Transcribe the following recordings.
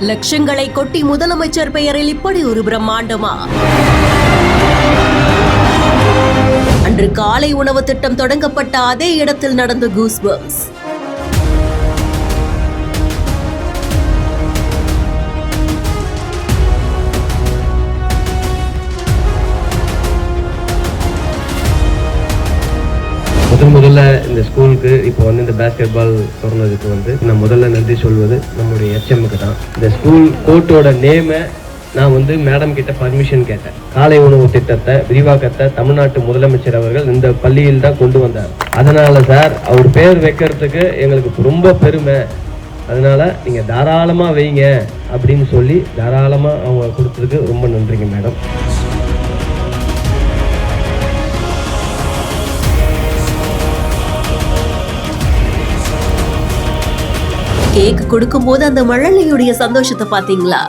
லட்சங்களை கொட்டி முதலமைச்சர் பெயரில் இப்படி ஒரு பிரம்மாண்டமா? அன்று காலை உணவு திட்டம் தொடங்கப்பட்ட அதே இடத்தில் நடந்த கூஸ்பம்ப்ஸ். முதல்ல இந்த ஸ்கூலுக்கு இப்போ இந்த பேஸ்கெட் பால் திறந்ததுக்கு நான் முதல்ல நன்றி சொல்வது நம்முடைய HMக்கு தான். இந்த ஸ்கூல் கோர்ட்டோட நேமை நான் மேடம் கிட்ட பர்மிஷன் கேட்டேன். காலை உணவு திட்டத்தை விரிவாக்கத்தை தமிழ்நாட்டு முதலமைச்சர் அவர்கள் இந்த பள்ளியில் தான் கொண்டு வந்தார். அதனால சார் அவர் பேர் வைக்கிறதுக்கு எங்களுக்கு ரொம்ப பெருமை. அதனால நீங்க தாராளமா வைங்க அப்படின்னு சொல்லி தாராளமா அவங்க கொடுத்ததுக்கு ரொம்ப நன்றிங்க மேடம். கேக் கொடுக்கும் போது அந்த மழலையுடைய சந்தோஷத்தை பாத்தீங்களா?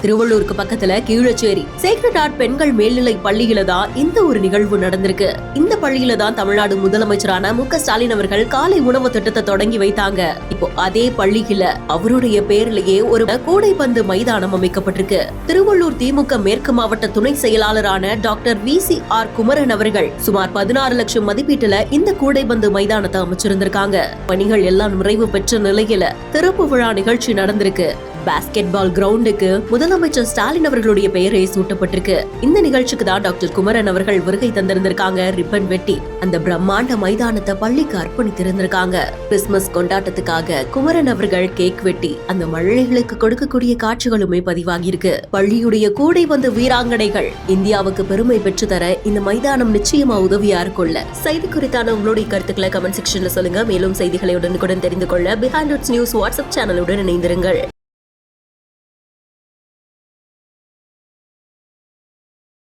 திருவள்ளூருக்கு பக்கத்துல கீழச்சேரி சேக்ரட் ஹார்ட் பெண்கள் மேல்நிலை பள்ளியில தான் இந்த ஒரு நிகழ்வு நடந்திருக்கு. இந்த பள்ளியில தான் தமிழ்நாடு முதலமைச்சரான மு.க. ஸ்டாலின் அவர்கள் காலை உணவு திட்டத்தை தொடங்கி வைத்தாங்க. இப்போ அதே பள்ளியில அவருடைய பேரிலேயே ஒரு கூடைப்பந்து மைதானம் அமைக்கப்பட்டிருக்கு. திருவள்ளூர் திமுக மேற்கு மாவட்ட துணை செயலாளரான டாக்டர் VCR குமரன் அவர்கள் சுமார் 16 லட்சம் மதிப்பீட்டுல இந்த கூடைப்பந்து மைதானத்தை அமைச்சிருந்திருக்காங்க. பணிகள் எல்லாம் நிறைவு பெற்ற நிலையில திறப்பு விழா நிகழ்ச்சி நடந்திருக்கு. பாஸ்கெட் பால் கிரவுண்டுக்கு முதலமைச்சர் ஸ்டாலின் அவர்களுடைய பெயரை சூட்டப்பட்டிருக்கு. இந்த நிகழ்ச்சிக்கு தான் டாக்டர் குமரன் அவர்கள் வருகை தந்திருந்திருக்காங்க. ரிப்பன் வெட்டி அந்த பிரம்மாண்ட மைதானத்தை பள்ளிக்கு அர்ப்பணித்திருந்திருக்காங்க. கிறிஸ்துமஸ் கொண்டாட்டத்துக்காக குமரன் அவர்கள் கேக் வெட்டி அந்த மழலைகளுக்கு கொடுக்கக்கூடிய காட்சிகளுமே பதிவாகி இருக்கு. பள்ளியுடைய கூடை வந்த வீராங்கனைகள் இந்தியாவுக்கு பெருமை பெற்று தர இந்த மைதானம் நிச்சயமா உதவியா இருக்கும்ல. செய்தி குறித்தான உங்களுடைய கருத்துக்களை கமெண்ட் செக்ஷன்ல சொல்லுங்க. மேலும் செய்திகளை உடனுக்குடன் தெரிந்து கொள்ள பிஹைண்ட் நியூஸ் வாட்ஸ்அப் சேனலுடன் இணைந்திருங்கள்.